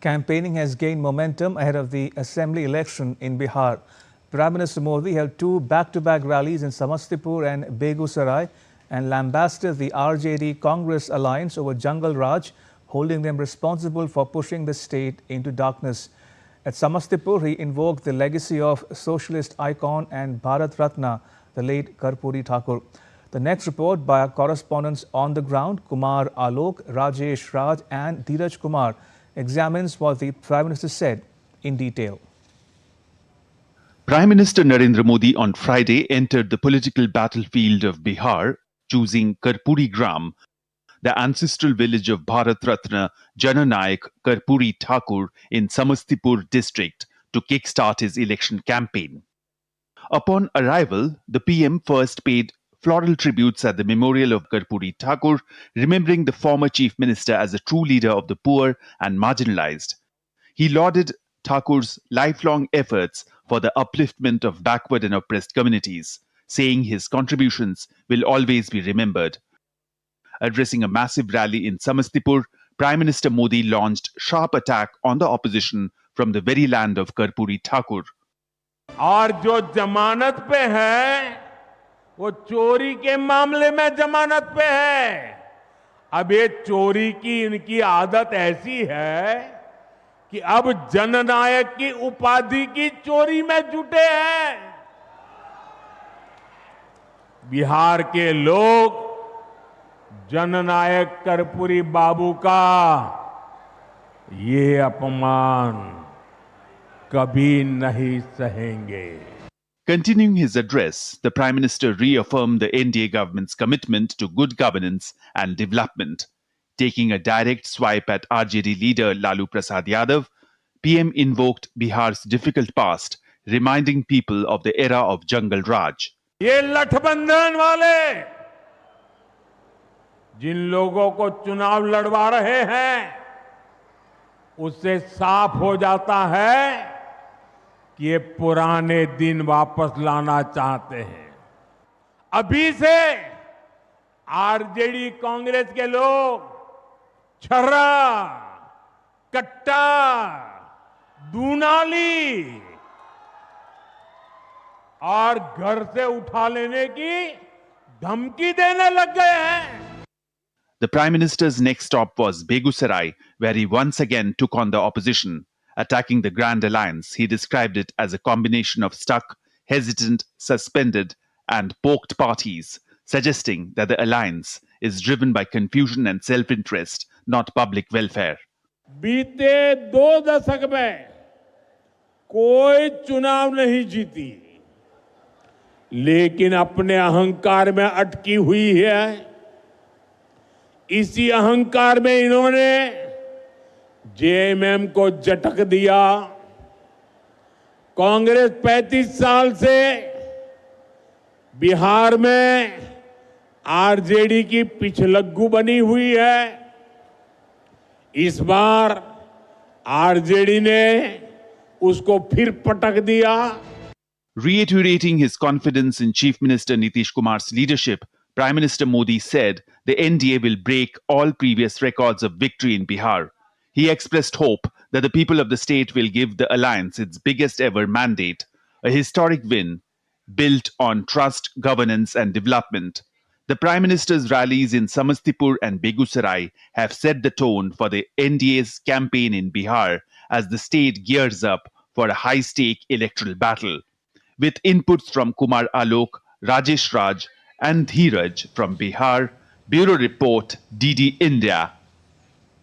Campaigning has gained momentum ahead of the assembly election in Bihar. Prime Minister Modi held two back-to-back rallies in Samastipur and Begusarai and lambasted the RJD Congress alliance over Jungle Raj, holding them responsible for pushing the state into darkness. At Samastipur, he invoked the legacy of socialist icon and Bharat Ratna, the late Karpuri Thakur. The next report by our correspondents on the ground, Kumar Alok, Rajesh Raj and Dheeraj Kumar, examines what the Prime Minister said in detail. Prime Minister Narendra Modi on Friday entered the political battlefield of Bihar, choosing Karpuri Gram, the ancestral village of Bharat Ratna Jananayak Karpuri Thakur in Samastipur district, to kickstart his election campaign. Upon arrival, the PM first paid floral tributes at the memorial of Karpuri Thakur, remembering the former chief minister as a true leader of the poor and marginalized. He lauded Thakur's lifelong efforts for the upliftment of backward and oppressed communities, saying his contributions will always be remembered. Addressing a massive rally in Samastipur, Prime Minister Modi launched sharp attack on the opposition from the very land of Karpuri Thakur. और जो जमानत पे है वो चोरी के मामले में जमानत पे है। अब ये चोरी की इनकी आदत ऐसी है कि अब जननायक की उपाधि की चोरी में जुटे हैं। बिहार के लोग जननायक कर्पूरी बाबू का ये अपमान कभी नहीं सहेंगे। Continuing his address, the Prime Minister reaffirmed the NDA government's commitment to good governance and development. Taking a direct swipe at RJD leader Lalu Prasad Yadav, PM invoked Bihar's difficult past, reminding people of the era of Jungle Raj. ये लठबंधन वाले जिन लोगों को चुनाव लड़वा रहे हैं, उससे साफ हो जाता है कि ये पुराने दिन वापस लाना चाहते हैं। अभी से आरजेडी कांग्रेस के लोग छर्रा, कट्टा, दूनाली और घर से उठा लेने की धमकी देने लग गए हैं। The Prime Minister's next stop was Begusarai, where he once again took on the opposition. Attacking the Grand Alliance, he described it as a combination of stuck, hesitant, suspended, and poked parties, suggesting that the alliance is driven by confusion and self-interest, not public welfare. बीते 2 दशक में कोई चुनाव नहीं जीती, लेकिन अपने अहंकार में अटकी हुई है। इसी अहंकार में इन्होंने जेएमएम को झटक दिया। कांग्रेस 35 साल से बिहार में आरजेडी की पिछलग्गू बनी हुई है। इस बार आरजेडी ने उसको फिर पटक दिया। Reiterating his confidence in Chief Minister Nitish Kumar's leadership, Prime Minister Modi said the NDA will break all previous records of victory in Bihar. He expressed hope that the people of the state will give the alliance its biggest ever mandate, a historic win built on trust, governance and development. The Prime Minister's rallies in Samastipur and Begusarai have set the tone for the NDA's campaign in Bihar as the state gears up for a high-stake electoral battle. With inputs from Kumar Alok, Rajesh Raj and Dheeraj from Bihar, Bureau Report, DD India.